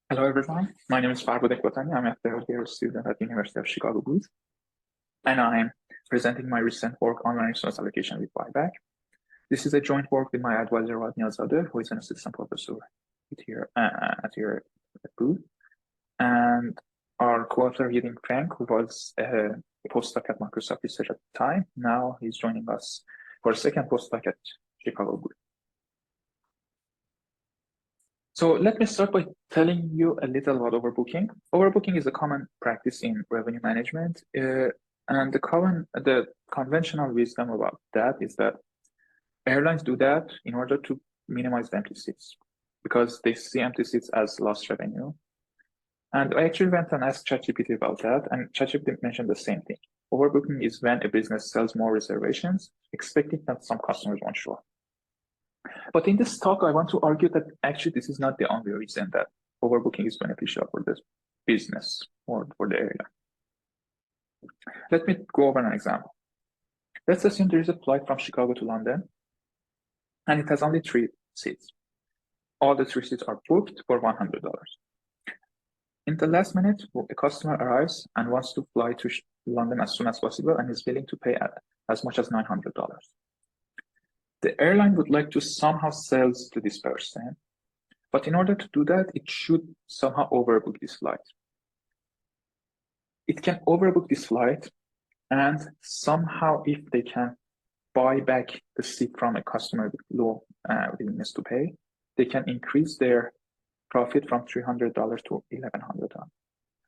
Hello, everyone. My name is Farbod Ekbatani. I'm a third-year student at the University of Chicago Booth, and I'm presenting my recent work on resource allocation with Buyback. This is a joint work with my advisor, Niazadeh, who is an assistant professor at your booth, and our co-author, Yiding Feng, who was a postdoc at Microsoft Research at the time. Now he's joining us for a second postdoc at Chicago Booth. So let me start by telling you a little about overbooking. Overbooking is a common practice in revenue management, and the conventional wisdom about that is that airlines do that in order to minimize the empty seats because they see empty seats as lost revenue. And I actually went and asked ChatGPT about that, and ChatGPT mentioned the same thing. Overbooking is when a business sells more reservations, expecting that some customers won't show up. But in this talk, I want to argue that actually this is not the only reason that overbooking is beneficial for this business or for the airline. Let me go over an example. Let's assume there is a flight from Chicago to London, and it has only 3 seats. All the 3 seats are booked for $100. In the last minute, a customer arrives and wants to fly to London as soon as possible and is willing to pay as much as $900. The airline would like to somehow sell to this person, but in order to do that, it should somehow overbook this flight. It can overbook this flight, and somehow, if they can buy back the seat from a customer with low willingness to pay, they can increase their profit from $300 to $1,100.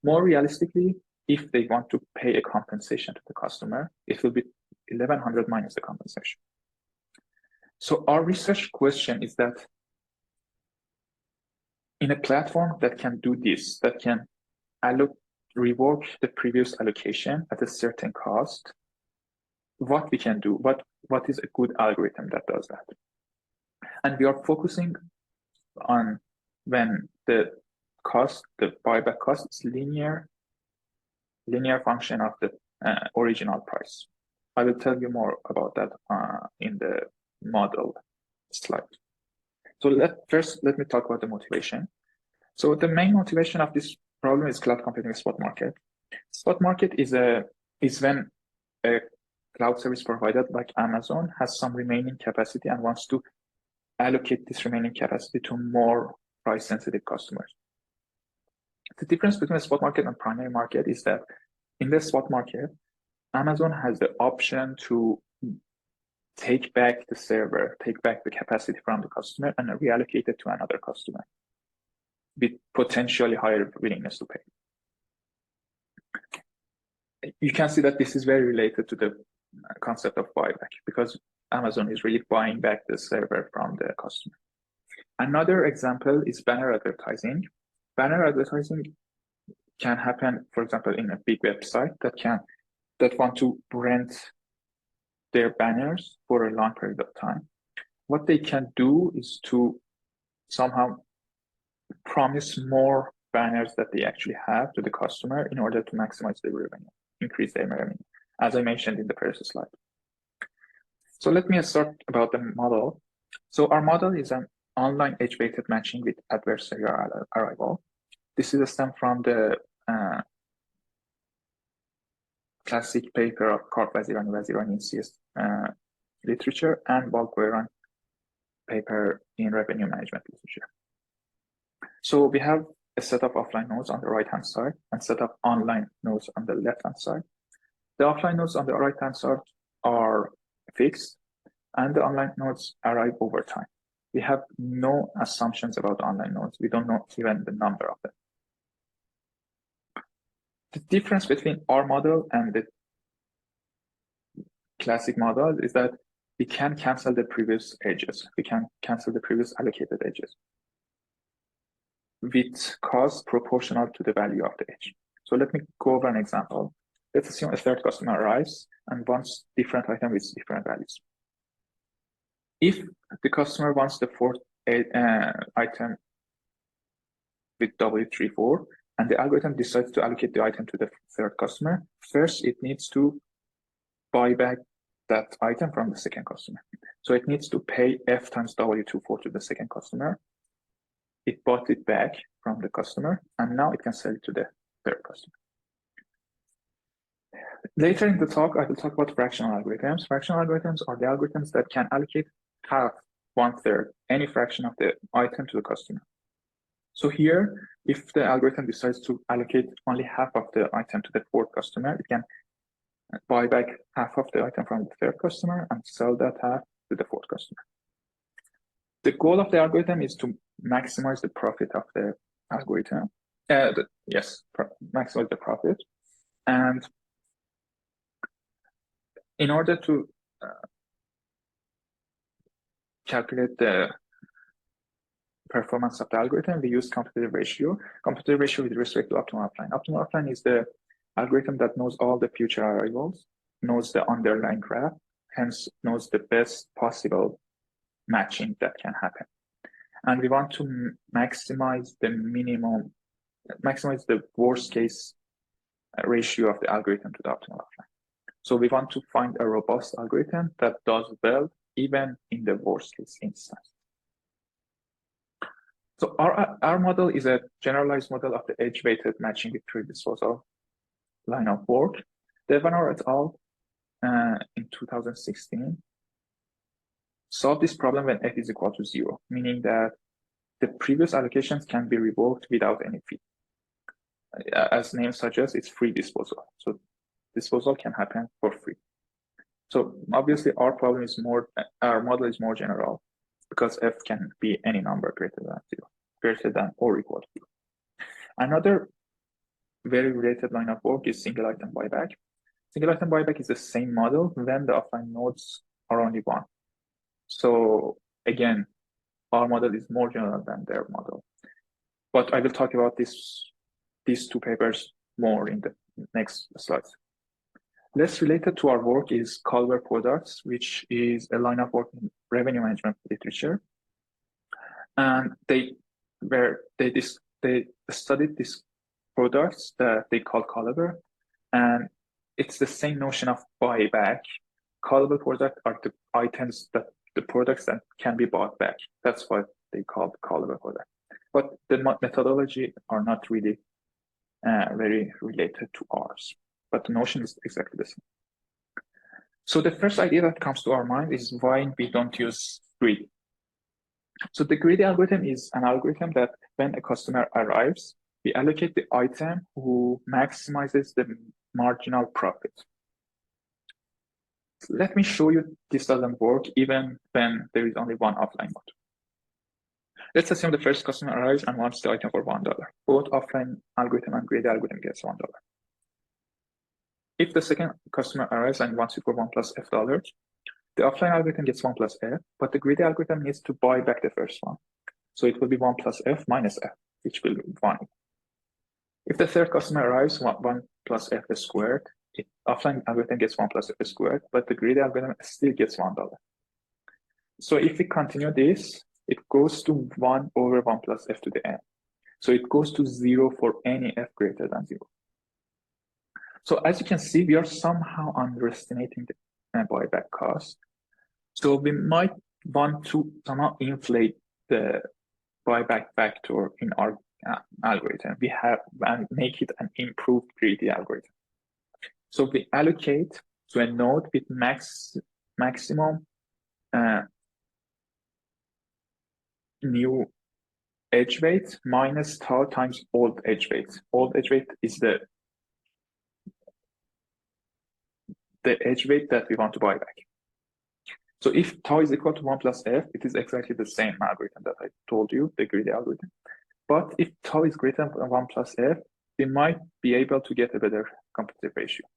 More realistically, if they want to pay a compensation to the customer, it will be $1,100 minus the compensation. So our research question is that in a platform that can do this, that can revoke the previous allocation at a certain cost, what we can do, what is a good algorithm that does that? And we are focusing on when the buyback cost is linear function of the original price. I will tell you more about that in the model slide. So let me talk about the motivation. So the main motivation of this problem is cloud computing spot market. Spot market is when a cloud service provider like Amazon has some remaining capacity and wants to allocate this remaining capacity to more price-sensitive customers. The difference between a spot market and primary market is that in the spot market, Amazon has the option to take back the server, take back the capacity from the customer and reallocate it to another customer with potentially higher willingness to pay. You can see that this is very related to the concept of buyback because Amazon is really buying back the server from the customer. Another example is banner advertising. Banner advertising can happen, for example, in a big website that want to rent their banners for a long period of time. What they can do is to somehow promise more banners that they actually have to the customer in order to maximize their revenue, increase their revenue, as I mentioned in the previous slide. So let me start about the model. So our model is an online edge-weighted matching with adversarial arrival. This is a stem from the classic paper of Wazirani in CS literature and Balqueran paper in revenue management literature. So we have a set of offline nodes on the right-hand side and set of online nodes on the left-hand side. The offline nodes on the right-hand side are fixed, and the online nodes arrive over time. We have no assumptions about online nodes. We don't know even the number of them. The difference between our model and the classic model is that we can cancel the previous edges. We can cancel the previous allocated edges with cost proportional to the value of the edge. So let me go over an example. Let's assume a third customer arrives and wants different items with different values. If the customer wants the fourth item with W34, and the algorithm decides to allocate the item to the third customer, first it needs to buy back that item from the second customer. So it needs to pay F times W24 to the second customer. it bought it back from the customer, and now it can sell it to the third customer. Later in the talk, I will talk about fractional algorithms. Fractional algorithms are the algorithms that can allocate half, 1/3, any fraction of the item to the customer. So here, if the algorithm decides to allocate only half of the item to the fourth customer, it can buy back half of the item from the third customer and sell that half to the fourth customer. The goal of the algorithm is to maximize the profit of the algorithm. Maximize the profit. And in order to calculate the performance of the algorithm, we use competitive ratio. Competitive ratio with respect to optimal offline. Optimal offline is the algorithm that knows all the future arrivals, knows the underlying graph, hence knows the best possible matching that can happen. And we want to maximize the worst case ratio of the algorithm to the optimal offline. So we want to find a robust algorithm that does well even in the worst case instance. So our model is a generalized model of the edge-weighted matching with predisposal line of work. Devanor et al. In 2016 solved this problem when f is equal to 0, meaning that the previous allocations can be revoked without any fee. As name suggests, it's free disposal. So disposal can happen for free. So obviously our model is more general because f can be any number greater than 0, greater than or equal to 0. Another very related line of work is single item buyback. Single item buyback is the same model when the offline nodes are only one. So again, our model is more general than their model. But I will talk about these two papers more in the next slides. Less related to our work is Culver products, which is a line of work in revenue management literature. And they studied these products that they call Culver, and it's the same notion of buyback. Callable products are the items that the products that can be bought back. That's what they call callable product. But the methodology are not really very related to ours. But the notion is exactly the same. So the first idea that comes to our mind is why we don't use greedy. So the greedy algorithm is an algorithm that when a customer arrives, we allocate the item who maximizes the marginal profit. Let me show you this doesn't work even when there is only one offline mode. Let's assume the first customer arrives and wants the item for $1. Both offline algorithm and greedy algorithm gets $1. If the second customer arrives and wants it for $1 plus F, the offline algorithm gets 1 plus F, but the greedy algorithm needs to buy back the first one. So it will be 1 plus F minus F, which will be 1. If the third customer arrives, 1 plus F squared, offline algorithm gets 1 plus F squared, but the greedy algorithm still gets $1. So if we continue this, it goes to 1 over 1 plus F to the n. So it goes to 0 for any F greater than 0. So as you can see, we are somehow underestimating the buyback cost. So we might want to somehow inflate the buyback factor in our algorithm. We have and make it an improved greedy algorithm. So we allocate to a node with maximum new edge weight minus tau times old edge weight. Old edge weight is the edge weight that we want to buy back. So if tau is equal to 1 plus F, it is exactly the same algorithm that I told you, the greedy algorithm. But if tau is greater than 1 plus F, we might be able to get a better competitive ratio.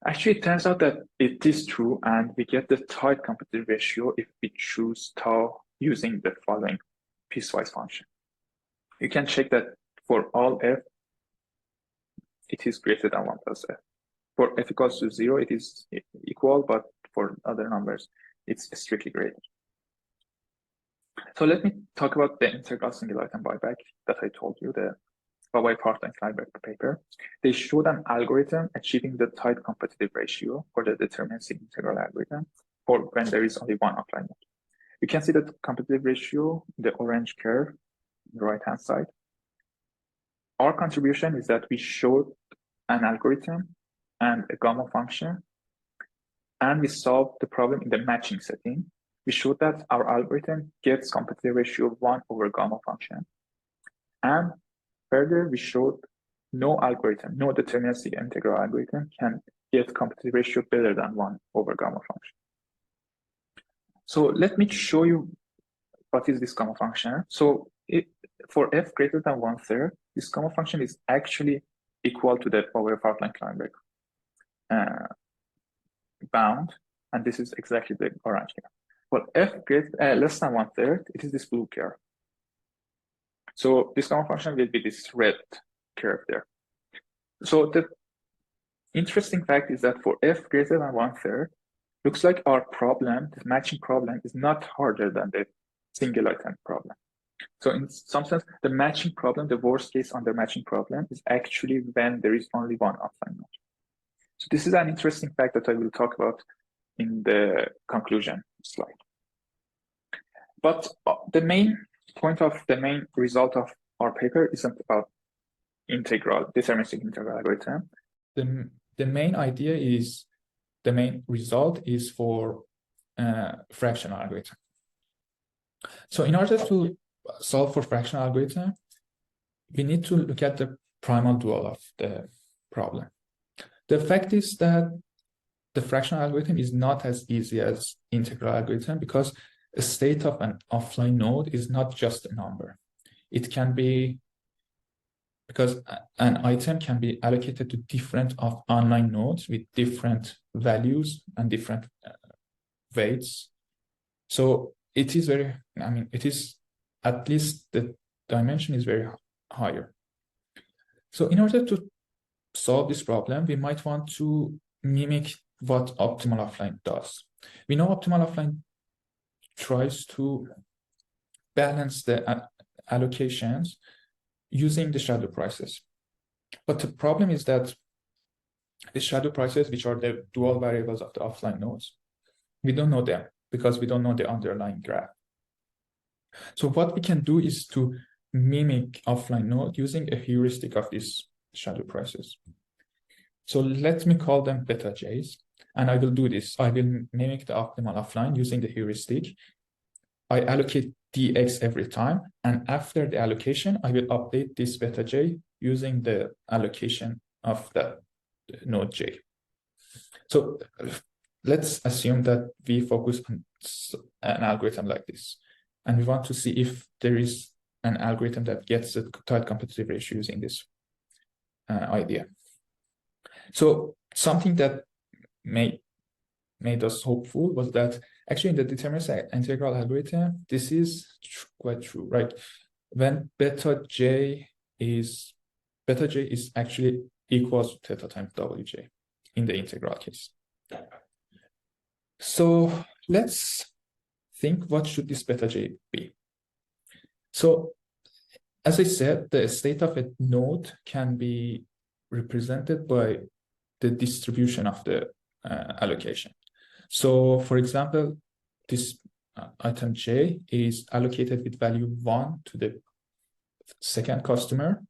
Actually, it turns out that it is true, and we get the tight competitive ratio if we choose tau using the following piecewise function. You can check that for all F, it is greater than 1 plus F. For F equals to 0, it is equal, but for other numbers, it's strictly greater. So let me talk about the integral single item buyback that I told you, the Buyback and Farbod paper. They showed an algorithm achieving the tight competitive ratio for the deterministic integral algorithm for when there is only one offline node. You can see that competitive ratio, the orange curve, the right-hand side. Our contribution is that we showed an algorithm and a gamma function, and we solved the problem in the matching setting. We showed that our algorithm gets complexity ratio of 1 over gamma function. And further, we showed no algorithm, no deterministic integral algorithm can get complexity ratio better than 1 over gamma function. So let me show you what is this gamma function. So for f greater than 1/3, this gamma function is actually equal to the power of Hartline-Kleinberg bound, and this is exactly the orange here. For f less than 1/3, it is this blue curve. So this gamma function will be this red curve there. So the interesting fact is that for f greater than 1/3, looks like our problem, the matching problem, is not harder than the single item problem. So in some sense, the matching problem, the worst case under matching problem, is actually when there is only one offline node. So this is an interesting fact that I will talk about in the conclusion slide. But the main result of our paper isn't about deterministic integral algorithm. The main idea is, the main result is for fractional algorithm. So in order to solve for fractional algorithm, we need to look at the Primal-Dual of the problem. The fact is that the fractional algorithm is not as easy as integral algorithm because a state of an offline node is not just a number. It can be, because an item can be allocated to different online nodes with different values and different weights. So it is very, it is, at least the dimension is very higher. So in order to solve this problem, we might want to mimic what optimal offline does. We know optimal offline tries to balance the allocations using the shadow prices. But the problem is that the shadow prices, which are the dual variables of the offline nodes, we don't know them because we don't know the underlying graph. So what we can do is to mimic offline node using a heuristic of these shadow prices. So let me call them beta j's, and I will do this. I will mimic the optimal offline using the heuristic. I allocate dx every time, and after the allocation, I will update this beta j using the allocation of the node j. So let's assume that we focus on an algorithm like this, and we want to see if there is an algorithm that gets a tight competitive ratio using this idea. So something that made us hopeful was that actually in the deterministic integral algorithm, this is quite true, right? When beta j is actually equals to theta times wj in the integral case. So let's think, what should this beta j be? So as I said, the state of a node can be represented by the distribution of the allocation. So for example, this item j is allocated with value 1 to the second customer,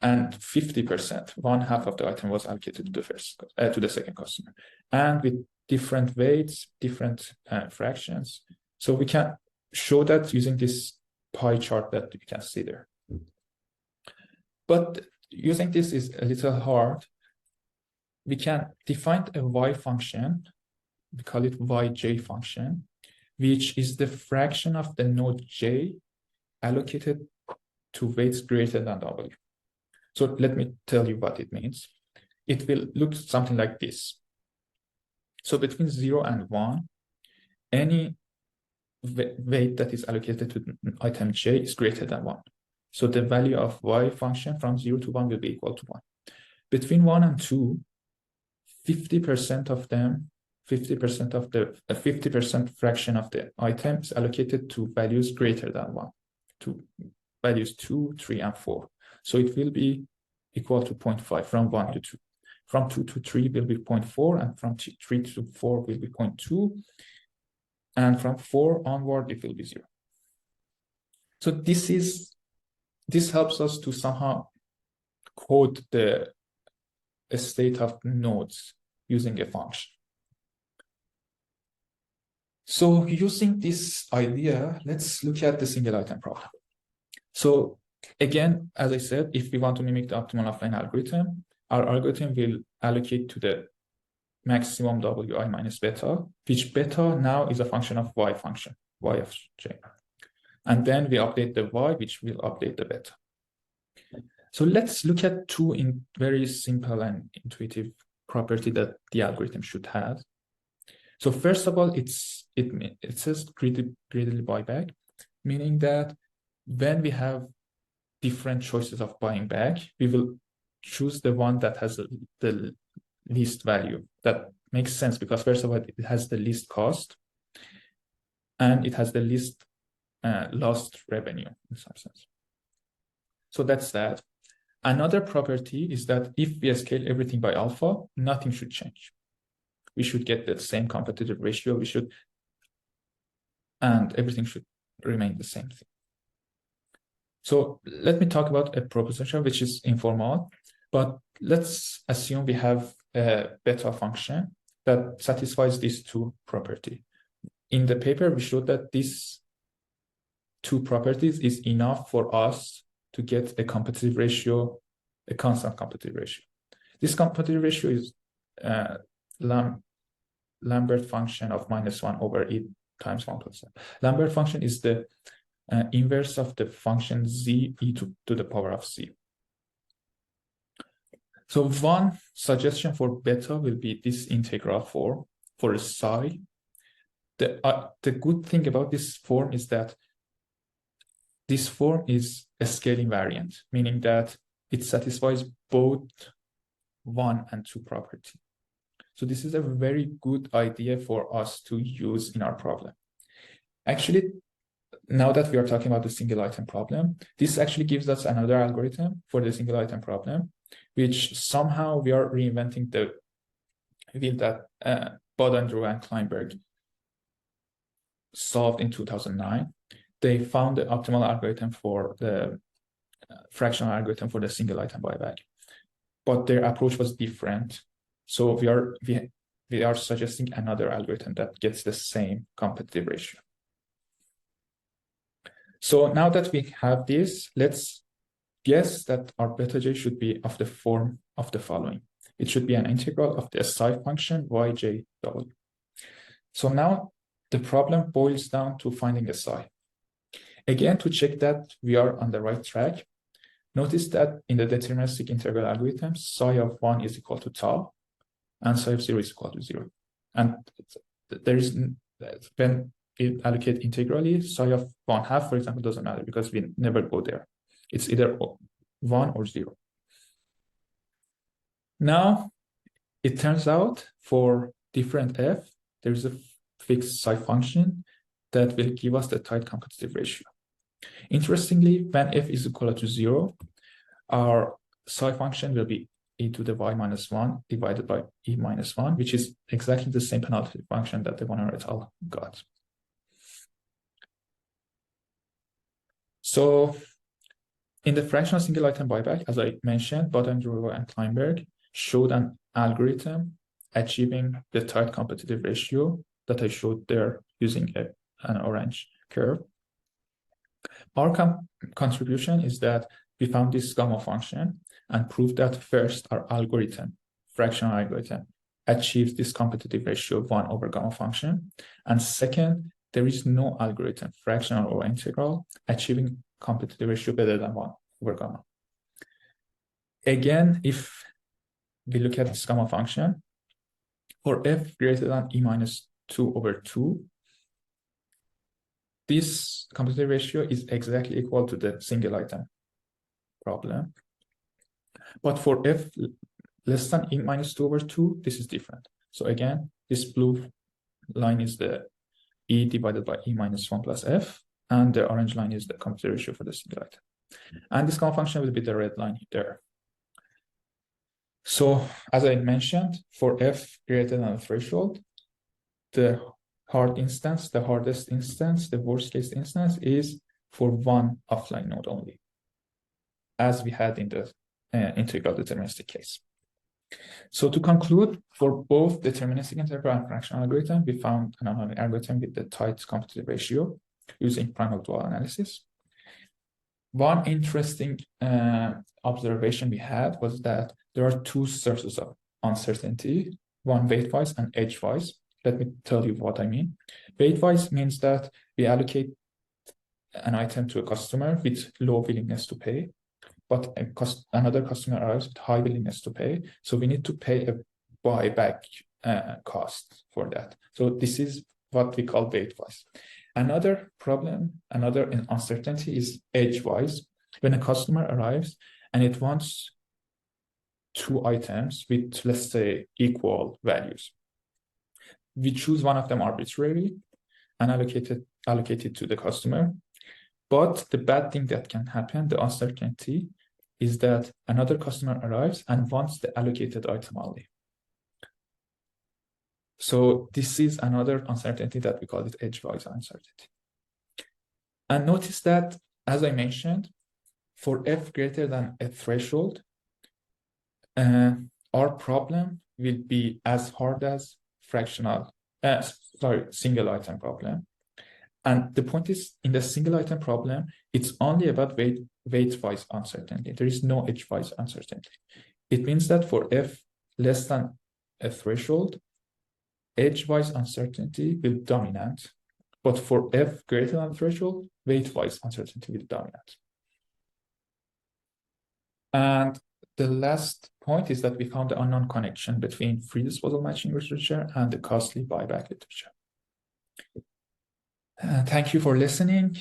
and 50%, 1/2 of the item was allocated to the second customer, and with different weights, different fractions. So we can show that using this pie chart that you can see there. But using this is a little hard. We can define a y function, we call it yj function, which is the fraction of the node j allocated to weights greater than w. So let me tell you what it means. It will look something like this. So between 0 and 1, any weight that is allocated to item j is greater than 1. So the value of y function from 0 to 1 will be equal to 1. Between 1 and 2, 50% of them, 50% of the 50% fraction of the items allocated to values greater than 1, to values 2, 3, and 4. So it will be equal to 0.5 from 1 to 2. From 2 to 3 will be 0.4, and from 3 to 4 will be 0.2. And from 4 onward, it will be 0. So this helps us to somehow code the state of nodes using a function. So using this idea, let's look at the single item problem. So again, as I said, if we want to mimic the optimal offline algorithm, our algorithm will allocate to the maximum wi minus beta, which beta now is a function of y function, y of j. And then we update the y, which will update the beta. So let's look at two very simple and intuitive property that the algorithm should have. So first of all, it says greedily buyback, meaning that when we have different choices of buying back, we will choose the one that has the least value. That makes sense because first of all, it has the least cost and it has the least lost revenue in some sense. So that's that. Another property is that if we scale everything by alpha, nothing should change. We should get the same competitive ratio. And everything should remain the same thing. So let me talk about a proposition which is informal, but let's assume we have a beta function that satisfies these two properties. In the paper, we showed that these two properties is enough for us to get a competitive ratio, a constant competitive ratio. This competitive ratio is Lambert function of -1 over e times 1 plus n. Lambert function is the inverse of the function z e to the power of c. So one suggestion for beta will be this integral form for psi. The good thing about this form is that this form is a scaling variant, meaning that it satisfies both 1 and 2 property. So this is a very good idea for us to use in our problem. Actually, now that we are talking about the single item problem, this actually gives us another algorithm for the single item problem, which somehow we are reinventing the wheel that Bodenreau and Kleinberg solved in 2009. They found the optimal algorithm for the fractional algorithm for the single item buyback, but their approach was different. So we are suggesting another algorithm that gets the same competitive ratio. So now that we have this, let's guess that our beta j should be of the form of the following. It should be an integral of the psi function yjw. So now the problem boils down to finding a psi. Again, to check that we are on the right track, notice that in the deterministic integral algorithm, psi of 1 is equal to tau, and psi of 0 is equal to 0. And there is, when we allocate integrally, psi of 1/2, for example, doesn't matter because we never go there. It's either 1 or 0. Now, it turns out for different f, there is a fixed psi function that will give us the tight competitive ratio. Interestingly, when f is equal to 0, our psi function will be e to the y minus 1 divided by e minus 1, which is exactly the same penalty function that the Bonner et al. Got. So in the fractional single item buyback, as I mentioned, Bodenreau and Kleinberg showed an algorithm achieving the tight competitive ratio that I showed there using an orange curve. Our contribution is that we found this gamma function and proved that first, our algorithm, fractional algorithm, achieves this competitive ratio of 1 over gamma function. And second, there is no algorithm, fractional or integral, achieving competitive ratio better than 1 over gamma. Again, if we look at this gamma function, for f greater than e minus 2 over 2, this competitive ratio is exactly equal to the single item problem. But for f less than e minus 2 over 2, this is different. So again, this blue line is the e divided by e minus 1 plus f, and the orange line is the competitive ratio for the single item. And this gamma function will be the red line there. So as I mentioned, for f greater than a threshold, the hardest instance, the worst case instance is for one offline node only, as we had in the integral deterministic case. So to conclude, for both deterministic integral and fractional algorithm, we found an anomaly algorithm with the tight complexity ratio using Primal-Dual analysis. One interesting observation we had was that there are two sources of uncertainty, one weight-wise and edge-wise. Let me tell you what I mean. Weight-wise means that we allocate an item to a customer with low willingness to pay, but another customer arrives with high willingness to pay. So we need to pay a buyback cost for that. So this is what we call weight-wise. Another problem, another uncertainty is edge-wise. When a customer arrives and it wants two items with, let's say, equal values, we choose one of them arbitrarily and allocate it to the customer. But the bad thing that can happen, the uncertainty, is that another customer arrives and wants the allocated item only. So this is another uncertainty that we call it edge-wise uncertainty. And notice that, as I mentioned, for f greater than a threshold, our problem will be as hard as single item problem. And the point is, in the single item problem, it's only about weight-wise uncertainty. There is no edge-wise uncertainty. It means that for f less than a threshold, edge-wise uncertainty will dominate, but for f greater than threshold, weight-wise uncertainty will dominate. And the last point is that we found the unknown connection between free disposal matching literature and the costly buyback literature. Thank you for listening.